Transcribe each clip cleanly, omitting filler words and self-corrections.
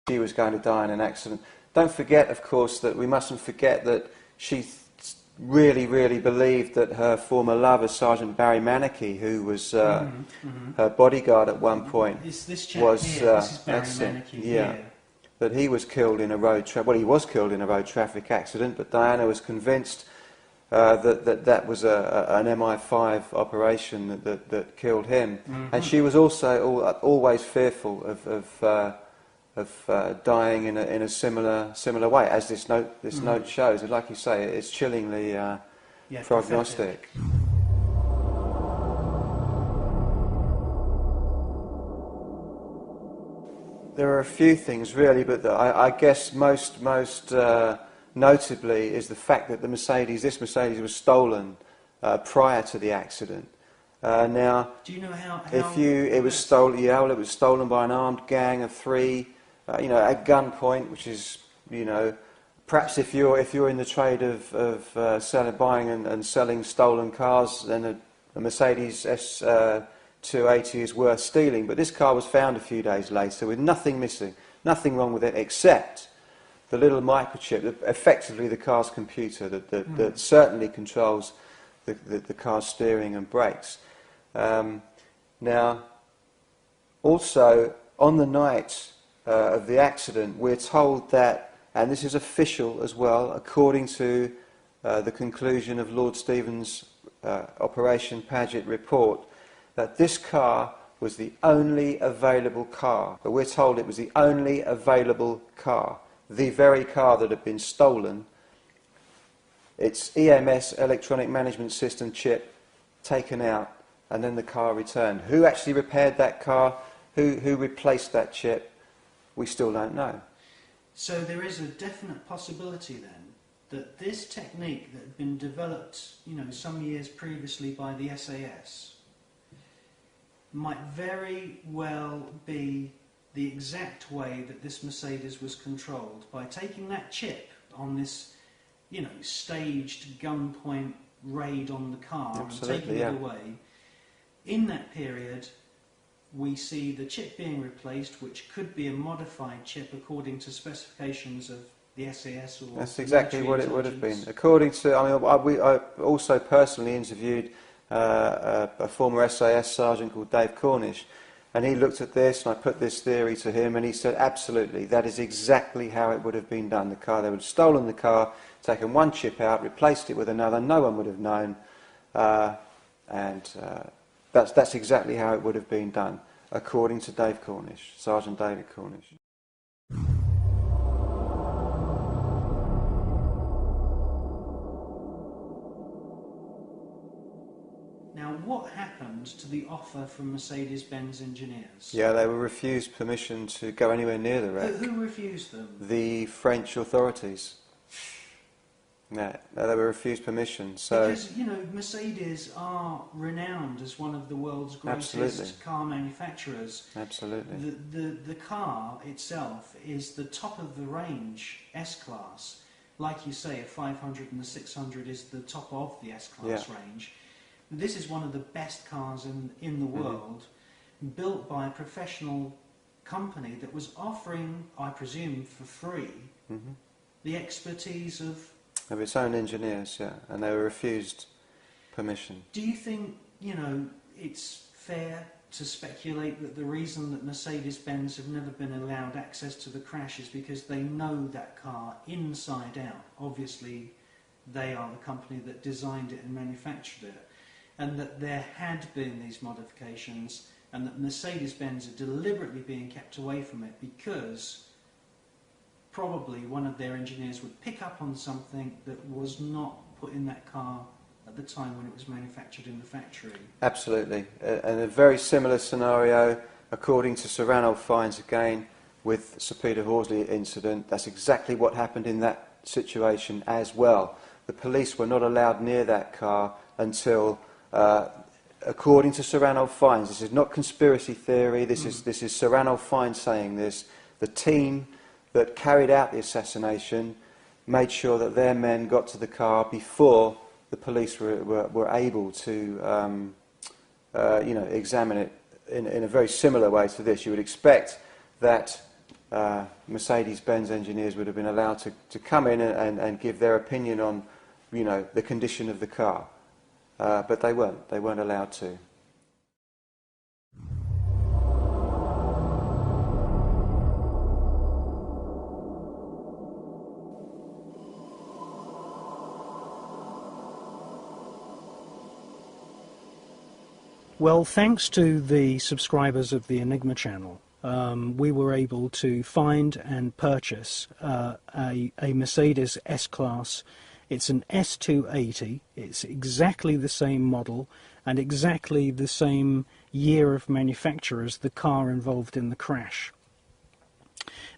she was going to die in an accident. Don't forget, of course, that we mustn't forget that she really, really believed that her former lover, Sergeant Barry Mannicky, who was her bodyguard at one point, this was here, this is Barry Mannicky, here. That he was killed in a road he was killed in a road traffic accident. But Diana was convinced that was an MI5 operation that killed him, and she was also always fearful of dying in a similar way, as this note shows. And like you say, it's chillingly prognostic. There are a few things really, but I guess most notably is the fact that this Mercedes was stolen prior to the accident. Now, do you know how it was stolen? Yeah, well, it was stolen by an armed gang of three. At gunpoint, which is, perhaps if you're in the trade of buying and selling stolen cars, then a Mercedes S280 is worth stealing. But this car was found a few days later with nothing missing, nothing wrong with it except the little microchip, effectively the car's computer that certainly controls the car's steering and brakes. Now, also on the night of the accident, we're told that, and this is official as well, according to the conclusion of Lord Stephen's Operation Paget report, that this car was the only available car. But we're told it was the only available car, the very car that had been stolen. Its EMS, electronic management system chip, taken out, and then the car returned. Who actually repaired that car? Who replaced that chip? We still don't know. So there is a definite possibility then that this technique that had been developed, some years previously by the SAS might very well be the exact way that this Mercedes was controlled, by taking that chip on this, staged gunpoint raid on the car. Absolutely, and taking it away. In that period, we see the chip being replaced, which could be a modified chip according to specifications of the SAS or... That's exactly what it would have been. According to, I also personally interviewed a former SAS sergeant called Dave Cornish, and he looked at this, and I put this theory to him, and he said, absolutely, that is exactly how it would have been done. They would have stolen the car, taken one chip out, replaced it with another, no one would have known, that's exactly how it would have been done, according to Dave Cornish, Sergeant David Cornish. Now, what happened to the offer from Mercedes-Benz engineers? Yeah, they were refused permission to go anywhere near the wreck. Who refused them? The French authorities. Yeah, they were refused permission. So because, Mercedes are renowned as one of the world's greatest car manufacturers. Absolutely. The car itself is the top of the range S-Class. Like you say, a 500 and a 600 is the top of the S-Class range. This is one of the best cars in the world, built by a professional company that was offering, I presume, for free, the expertise of its own engineers, and they were refused permission. Do you think, it's fair to speculate that the reason that Mercedes-Benz have never been allowed access to the crash is because they know that car inside out? Obviously, they are the company that designed it and manufactured it, and that there had been these modifications, and that Mercedes-Benz are deliberately being kept away from it because probably one of their engineers would pick up on something that was not put in that car at the time when it was manufactured in the factory. Absolutely. And a very similar scenario, according to Sir Ranulph Fiennes again, with Sir Peter Horsley incident. That's exactly what happened in that situation as well. The police were not allowed near that car until, according to Sir Ranulph Fiennes, this is not conspiracy theory, this is Sir Ranulph Fiennes saying this, the team that carried out the assassination made sure that their men got to the car before the police were able to examine it in a very similar way to this. You would expect that Mercedes-Benz engineers would have been allowed to come in and give their opinion on, the condition of the car. But they weren't. They weren't allowed to. Well, thanks to the subscribers of the Enigma channel, we were able to find and purchase a Mercedes S-Class. It's an S280. It's exactly the same model and exactly the same year of manufacture as the car involved in the crash.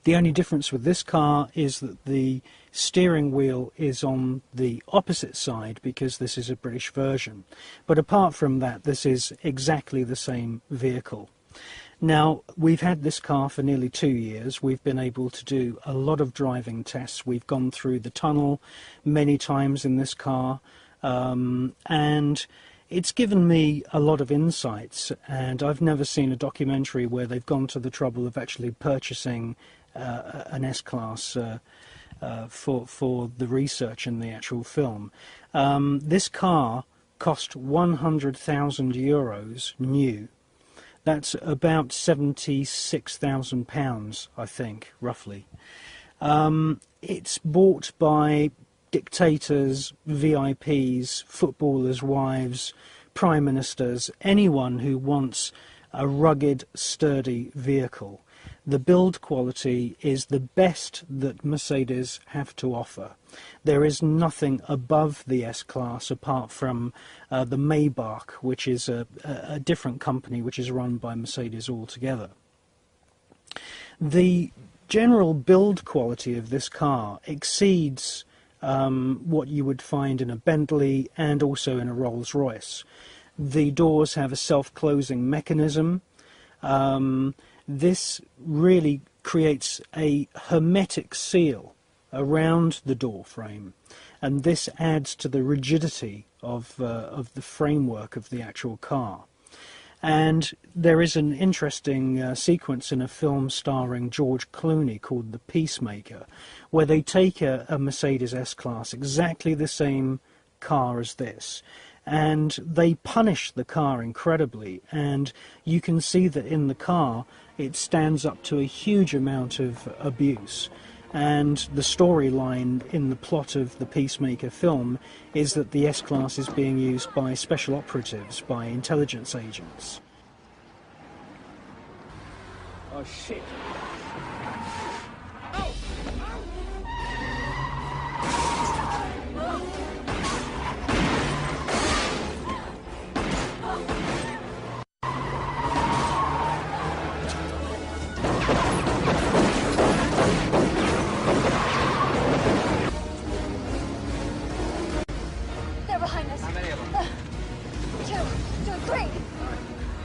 The only difference with this car is that the steering wheel is on the opposite side because this is a British version. But apart from that, this is exactly the same vehicle. Now, we've had this car for nearly 2 years. We've been able to do a lot of driving tests. We've gone through the tunnel many times in this car, and it's given me a lot of insights, and I've never seen a documentary where they've gone to the trouble of actually purchasing an S-Class for the research in the actual film. This car cost €100,000 new. That's about £76,000, I think, roughly. It's bought by dictators, VIPs, footballers' wives, prime ministers, anyone who wants a rugged, sturdy vehicle. The build quality is the best that Mercedes have to offer. There is nothing above the S-Class apart from the Maybach, which is a different company which is run by Mercedes altogether. The general build quality of this car exceeds what you would find in a Bentley and also in a Rolls-Royce. The doors have a self-closing mechanism. This really creates a hermetic seal around the door frame, and this adds to the rigidity of the framework of the actual car. And there is an interesting sequence in a film starring George Clooney called The Peacemaker, where they take a Mercedes S-Class, exactly the same car as this, and they punish the car incredibly, and you can see that in the car it stands up to a huge amount of abuse. And the storyline in the plot of the Peacemaker film is that the S-Class is being used by special operatives, by intelligence agents. Oh shit!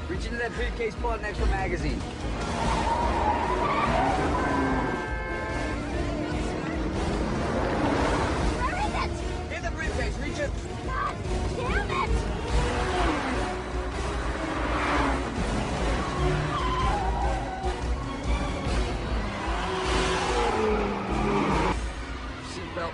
Reach into that briefcase, pull out an extra magazine. Where is it? In the briefcase, reach it. God damn it! Seatbelt.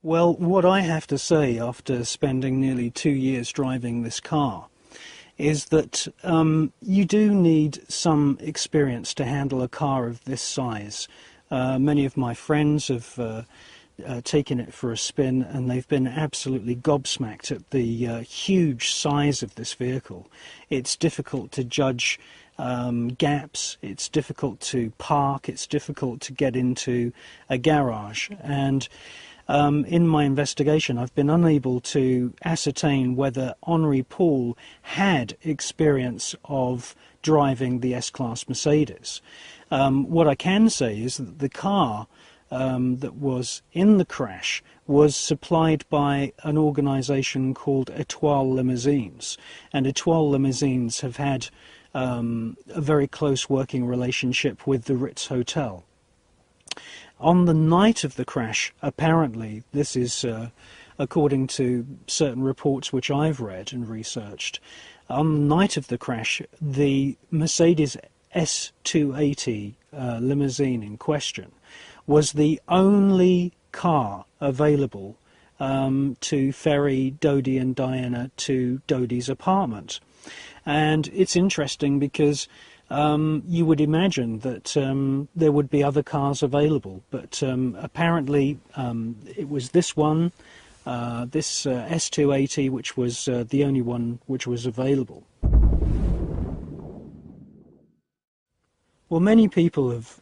Well, what I have to say after spending nearly 2 years driving this car is that you do need some experience to handle a car of this size. Many of my friends have taken it for a spin, and they've been absolutely gobsmacked at the huge size of this vehicle. It's difficult to judge gaps, it's difficult to park, it's difficult to get into a garage, and in my investigation I've been unable to ascertain whether Henri Paul had experience of driving the S-Class Mercedes. What I can say is that the car that was in the crash was supplied by an organisation called Etoile Limousines, and Etoile Limousines have had a very close working relationship with the Ritz Hotel. On the night of the crash, apparently, this is according to certain reports which I've read and researched, on the night of the crash, the Mercedes S280 limousine in question was the only car available to ferry Dodi and Diana to Dodi's apartment. And it's interesting because you would imagine that there would be other cars available, but apparently it was this one, this S280, which was the only one which was available. Well, many people have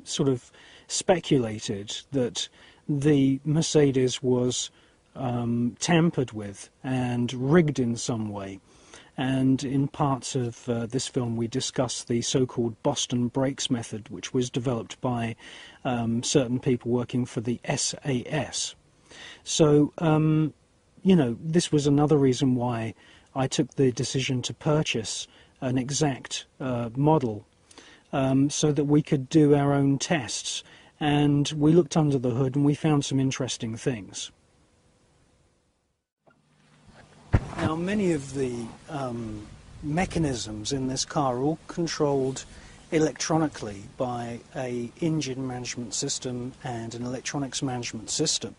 sort of speculated that the Mercedes was tampered with and rigged in some way. And in parts of this film we discuss the so-called Boston Brakes method, which was developed by certain people working for the SAS. So, you know, this was another reason why I took the decision to purchase an exact model so that we could do our own tests. And we looked under the hood and we found some interesting things. Now, many of the mechanisms in this car are all controlled electronically by an engine management system and an electronics management system.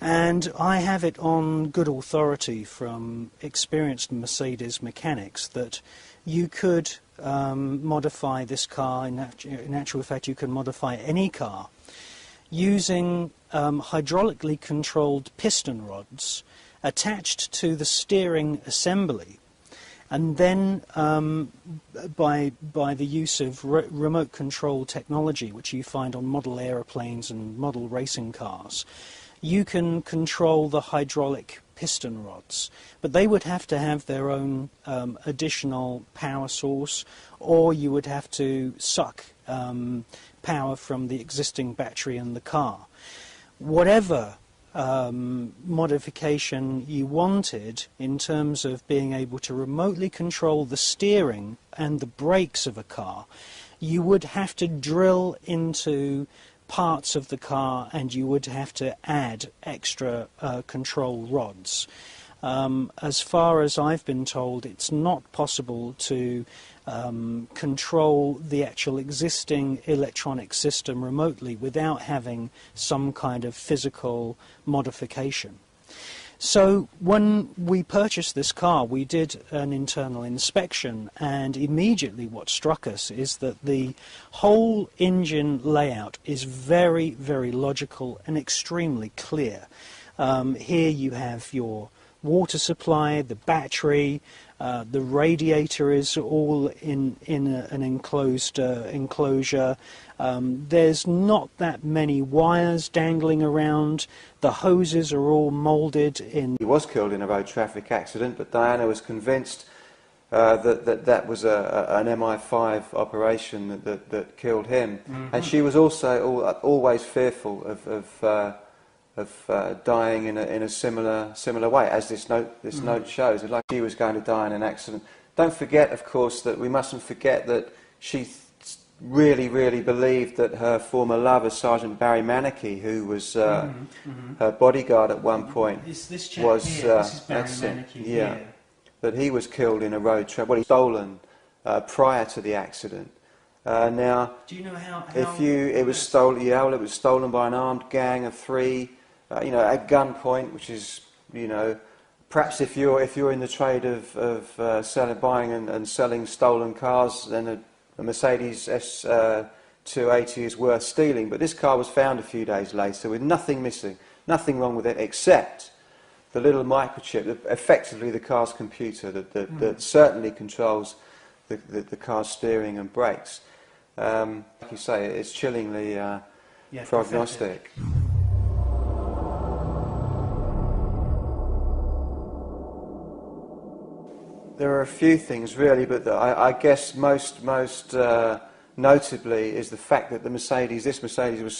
And I have it on good authority from experienced Mercedes mechanics that you could modify this car, in actual fact you can modify any car, using hydraulically controlled piston rods attached to the steering assembly, and then by the use of remote control technology, which you find on model aeroplanes and model racing cars, you can control the hydraulic piston rods, but they would have to have their own additional power source, or you would have to suck power from the existing battery in the car. Whatever modification you wanted in terms of being able to remotely control the steering and the brakes of a car, you would have to drill into parts of the car and you would have to add extra control rods. As far as I've been told, it's not possible to control the actual existing electronic system remotely without having some kind of physical modification. So when we purchased this car, we did an internal inspection, and immediately what struck us is that the whole engine layout is very, very logical and extremely clear. Here you have your water supply, the battery, the radiator is all in an enclosed enclosure. There's not that many wires dangling around. The hoses are all moulded in. He was killed in a road traffic accident, but Diana was convinced that was an MI5 operation that killed him. Mm-hmm. And she was also always fearful of dying in a similar way, as this note shows. Like she was going to die in an accident. Don't forget, of course, that we mustn't forget that she really believed that her former lover, Sergeant Barry Manicky, who was her bodyguard at one point, this chap was here, this is Barry Manicky, yeah, that he was killed in a road traffic. Well, he was stolen prior to the accident. Now, do you know how it was stolen? Yeah, well, it was stolen by an armed gang of three. at gunpoint, which is, perhaps if you're in the trade of buying and selling stolen cars, then a Mercedes S280 is worth stealing. But this car was found a few days later with nothing missing, nothing wrong with it except the little microchip, effectively the car's computer that certainly controls the car's steering and brakes. Like you say, it's chillingly prognostic. There are a few things really, but I guess most notably is the fact that this Mercedes was